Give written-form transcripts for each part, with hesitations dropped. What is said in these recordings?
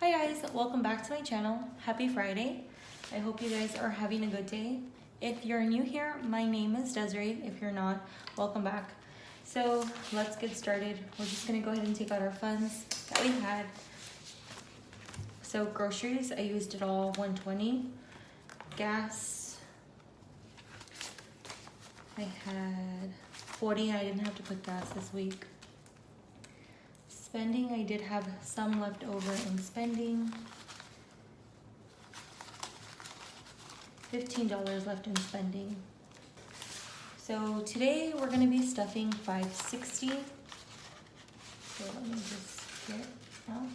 Hi guys, welcome back to my channel. Happy Friday. I hope you guys are having a good day. If you're new here, my name is Desiree. If you're not, welcome back. So let's get started. We're just gonna go ahead and take out our funds that we had. So groceries, I used it all, $120. Gas, I had $40. I didn't have to put gas this week. Spending, I did have some left over in spending. $15 left in spending. So today we're gonna be stuffing $560. So let me just get out.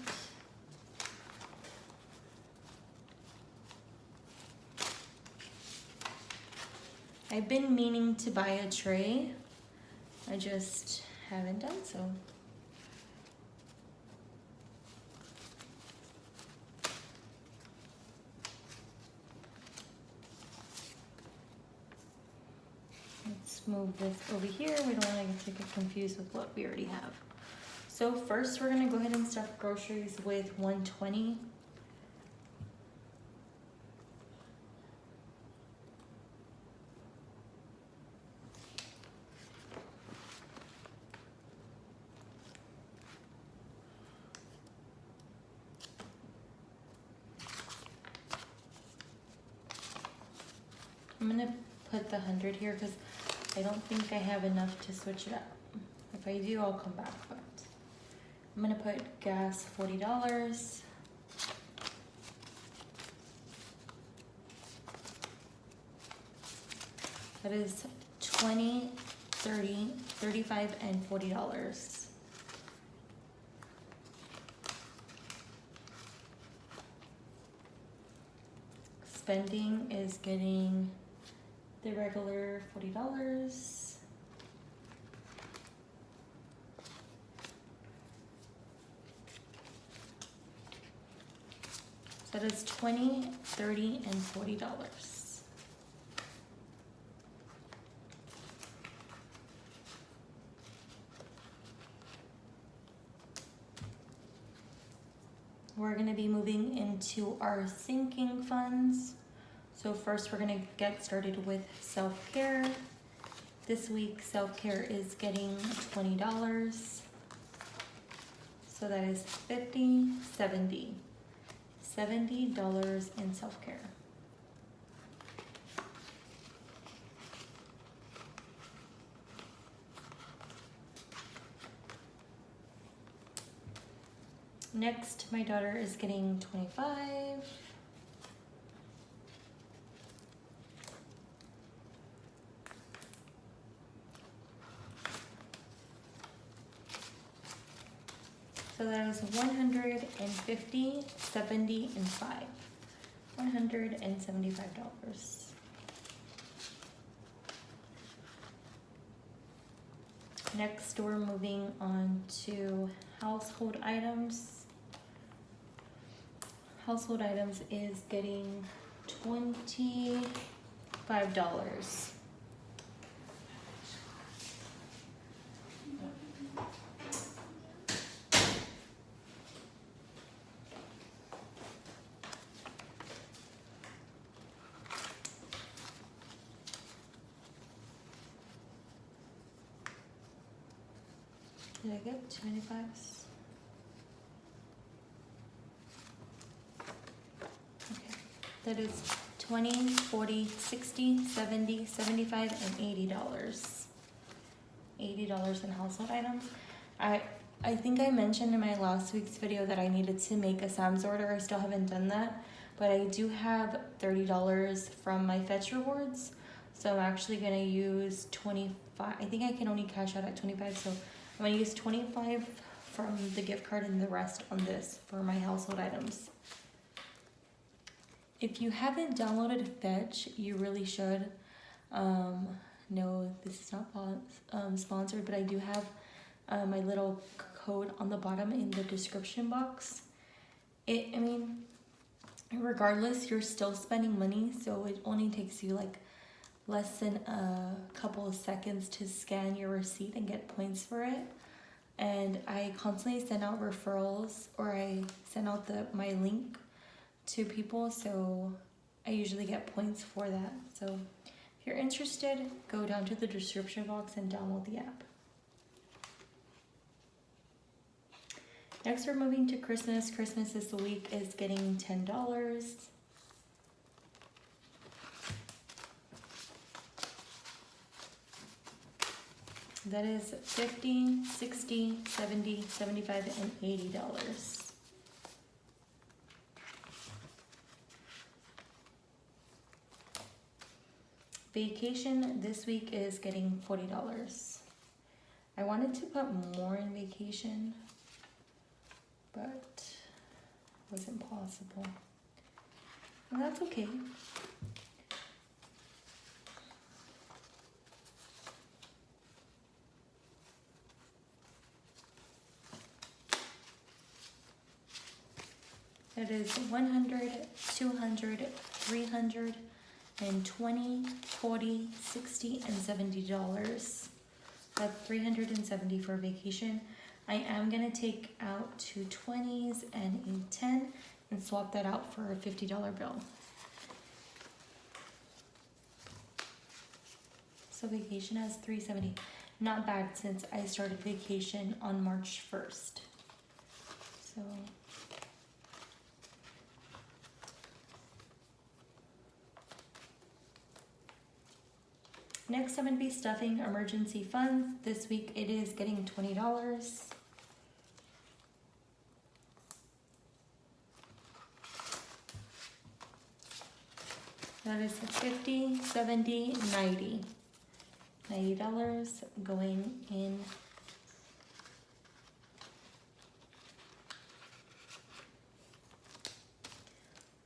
I've been meaning to buy a tray. I just haven't done so. Let's move this over here. We don't want to get confused with what we already have. So first we're gonna go ahead and stuff groceries with $120. I'm gonna put the 100 here because I don't think I have enough to switch it up. If I do, I'll come back, but I'm gonna put gas, $40. That is 20, 30, 35, and $40. Spending is getting the regular $40. So that is 20, 30, and $40. We're gonna be moving into our sinking funds. So first we're gonna get started with self-care. This week self-care is getting $20. So that is 50, 70. $70 in self-care. Next, my daughter is getting 25. So that is 150, 70, and 5. $175. Next, we're moving on to household items. Household items is getting $25. Did I get too many fives? Okay, that is 20, 40, 60, 70, 75, and $80. $80 in household items. I think I mentioned in my last week's video that I needed to make a Sam's order. I still haven't done that, but I do have $30 from my Fetch rewards. So I'm actually gonna use 25. I think I can only cash out at 25, so I'm gonna use 25 from the gift card and the rest on this for my household items. If you haven't downloaded Fetch, you really should. No, this is not sponsored, but I do have my little code on the bottom in the description box. I mean, regardless, you're still spending money, so it only takes you like less than a couple of seconds to scan your receipt and get points for it. and I constantly send out referrals, or I send out my link to people, so I usually get points for that. So if you're interested, go down to the description box and download the app. Next, we're moving to Christmas. Christmas this week is getting $10. That is $50, $60, $70, $75, and $80. Vacation this week is getting $40. I wanted to put more in vacation, but it wasn't possible. And that's okay. That is 100, 200, 300, and 20, 40, 60, and $70. That's $370 for vacation. I am gonna take out 2 20s and a 10 and swap that out for a $50 bill. So vacation has $370. Not bad since I started vacation on March 1st. So next, I'm going to be stuffing emergency funds. This week it is getting $20. That is 50, 70, 90. $90 going in.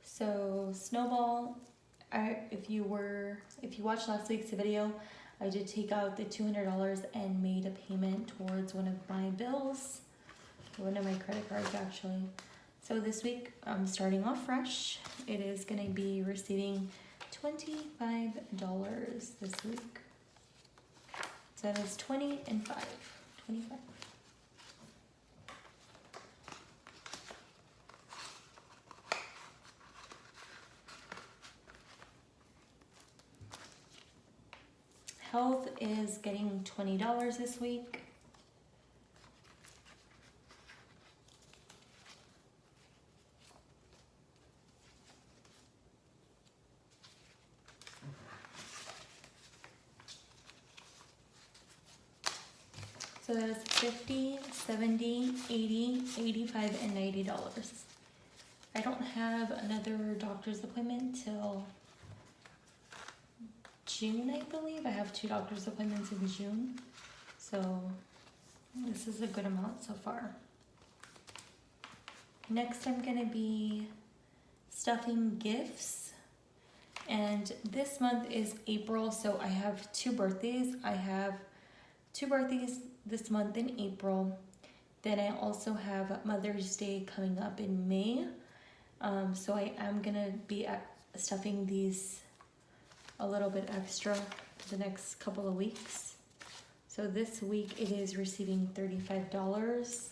So Snowball, if you watched last week's video, I did take out the $200 and made a payment towards one of my bills, one of my credit cards actually. So this week I'm starting off fresh. It is going to be receiving $25 this week. So that is 20 and 5. 25. Health is getting $20 this week. So that is 50, 70, 80, 85, and $90. I don't have another doctor's appointment till June, I believe. I have 2 doctor's appointments in June. So this is a good amount so far. Next, I'm gonna be stuffing gifts. And this month is April, so I have 2 birthdays. I have 2 birthdays this month in April. Then I also have Mother's Day coming up in May. So I am gonna be stuffing these a little bit extra for the next couple of weeks. So this week it is receiving $35.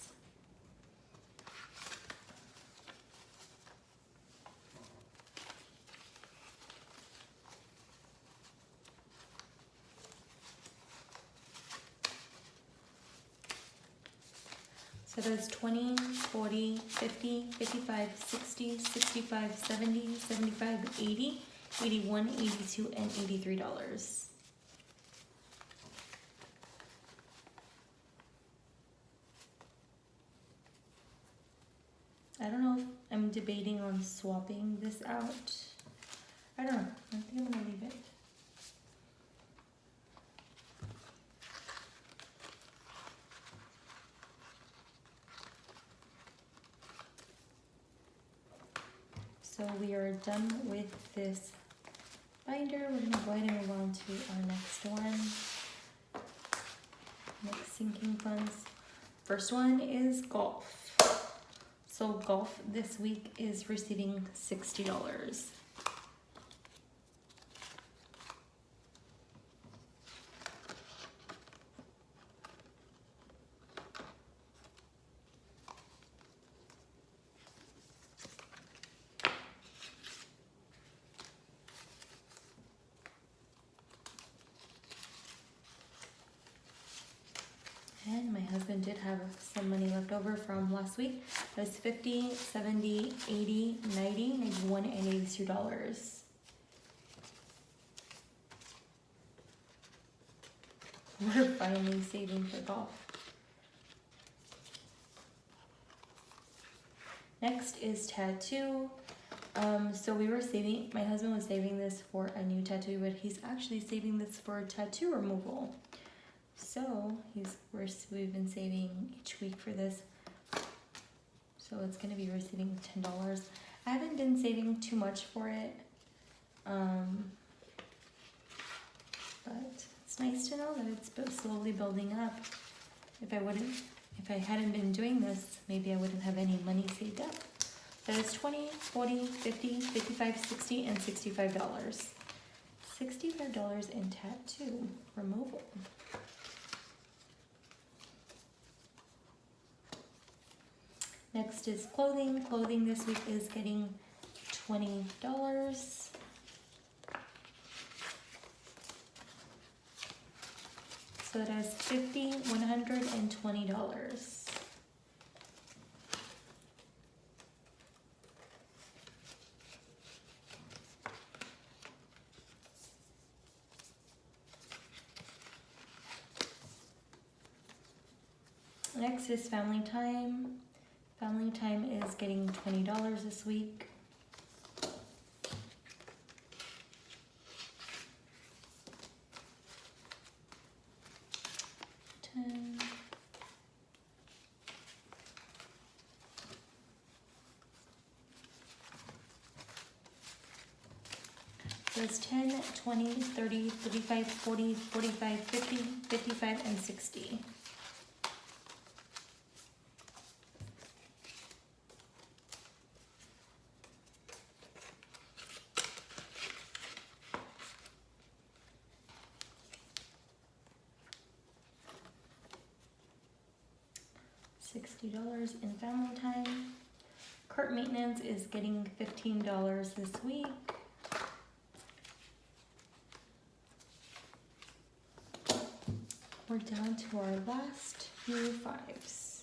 So that's 20, 40, 50, 55, 60, 65, 70, 75, 80, 81, 82, and $83. I don't know if I'm debating on swapping this out. I don't know. I think I'm gonna leave it. So we are done with this binder. We're gonna go ahead and move on to our next one. Next sinking funds. First one is golf. So golf this week is receiving $60. husband did have some money left over from last week. That was $50, $70, $80, $90, $91, and $82. We're finally saving for golf. Next is tattoo. So we were saving, my husband was saving this for a new tattoo, but he's actually saving this for tattoo removal. So we've been saving each week for this. So it's gonna be receiving $10. I haven't been saving too much for it. But it's nice to know that it's slowly building up. If I hadn't been doing this, maybe I wouldn't have any money saved up. That is $20, $40, $50, $55, $60, and $65. $65 in tattoo removal. Next is clothing. Clothing this week is getting $20. So that is $50, $120. Next is family time. Family time is getting $20 this week. There's 10, 20, 30, 35, 40, 45, 50, 55, and 60. $60 in family time. Cart maintenance is getting $15 this week. We're down to our last few fives.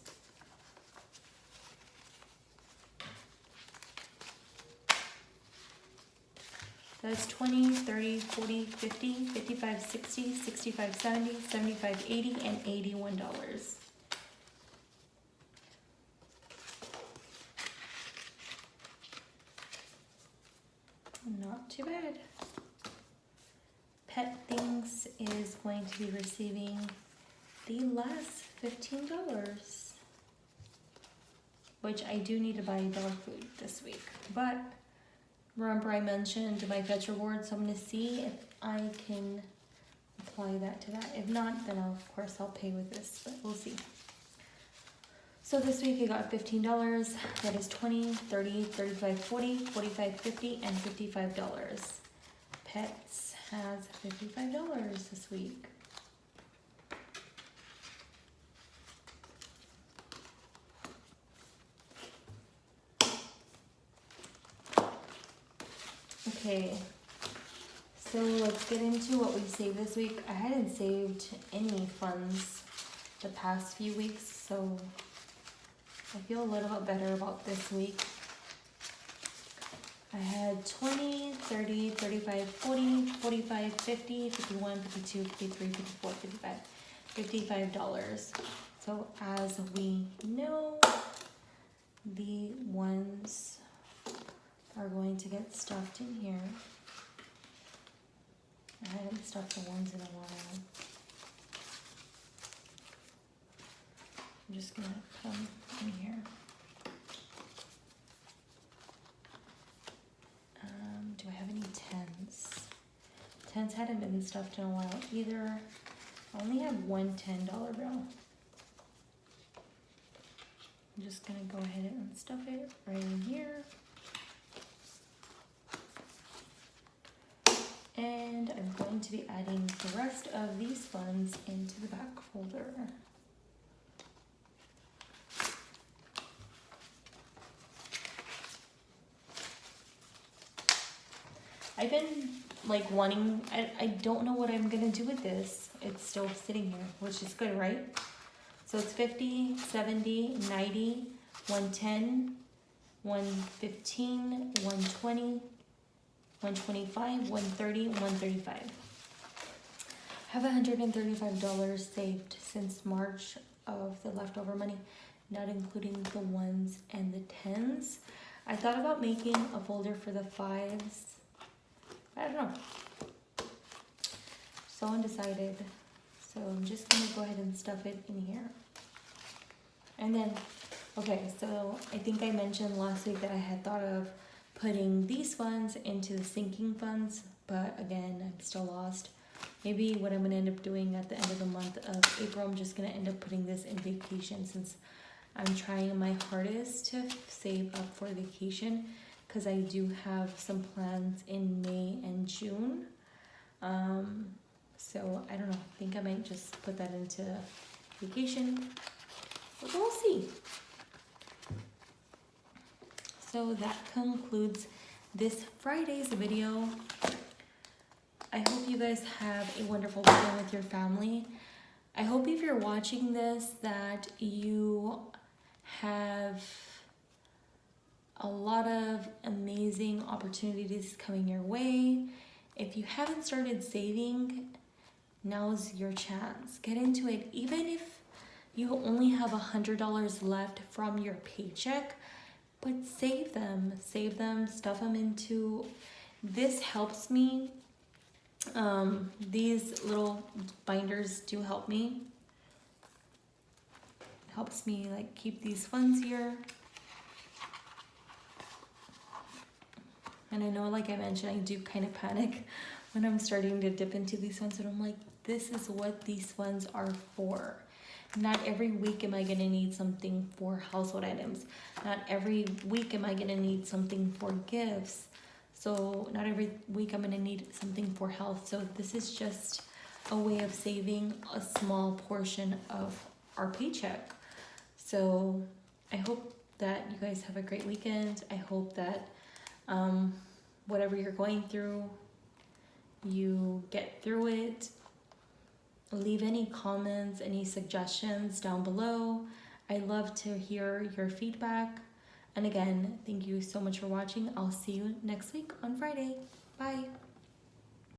That's 20, 30, 40, 50, 55, 60, 65, 70, 75, 80, and $81. Not too bad. Pet things is going to be receiving the last $15, which I do need to buy dog food this week. But remember I mentioned my Fetch Reward, so I'm going to see if I can apply that to that. If not, then of course I'll pay with this, but we'll see. So this week I got $15. That is 20, 30, 35, 40, 45, 50, and $55. Pets has $55 this week. Okay, so let's get into what we saved this week. I hadn't saved any funds the past few weeks, so I feel a little bit better about this week. I had 20, 30, 35, 40, 45, 50, 51, 52, 53, 54, 55, $55. So as we know, the ones are going to get stuffed in here. I haven't stuffed the ones in a while. I'm just gonna put them in here. Do I have any 10s? 10s hadn't been stuffed in a while either. I only have one $10 bill. I'm just gonna go ahead and stuff it right in here. And I'm going to be adding the rest of these funds into the back folder. I've been like wanting, I don't know what I'm gonna do with this. It's still sitting here, which is good, right? So it's 50, 70, 90, 110, 115, 120, 125, 130, 135. I have $135 saved since March of the leftover money, not including the ones and the tens. I thought about making a folder for the fives. I don't know. So undecided. So I'm just gonna go ahead and stuff it in here. And then, okay, so I think I mentioned last week that I had thought of putting these funds into the sinking funds, but again, I'm still lost. Maybe what I'm gonna end up doing at the end of the month of April, I'm just gonna end up putting this in vacation, since I'm trying my hardest to save up for vacation, because I do have some plans in May and June. So I don't know, I think I might just put that into vacation, but we'll see. So that concludes this Friday's video. I hope you guys have a wonderful weekend with your family. I hope if you're watching this that you have a lot of amazing opportunities coming your way. If you haven't started saving, now's your chance. Get into it. Even if you only have $100 left from your paycheck, but save them, stuff them into, this helps me. These little binders do help me. Helps me like keep these funds here. And I know, like I mentioned, I do kind of panic when I'm starting to dip into these funds, but I'm like, this is what these funds are for. Not every week am I gonna need something for household items. Not every week am I gonna need something for gifts. So not every week I'm gonna need something for health. So this is just a way of saving a small portion of our paycheck. So I hope that you guys have a great weekend. I hope that whatever you're going through, you get through it. Leave any comments, any suggestions down below. I love to hear your feedback. And again, thank you so much for watching. I'll see you next week on Friday. Bye.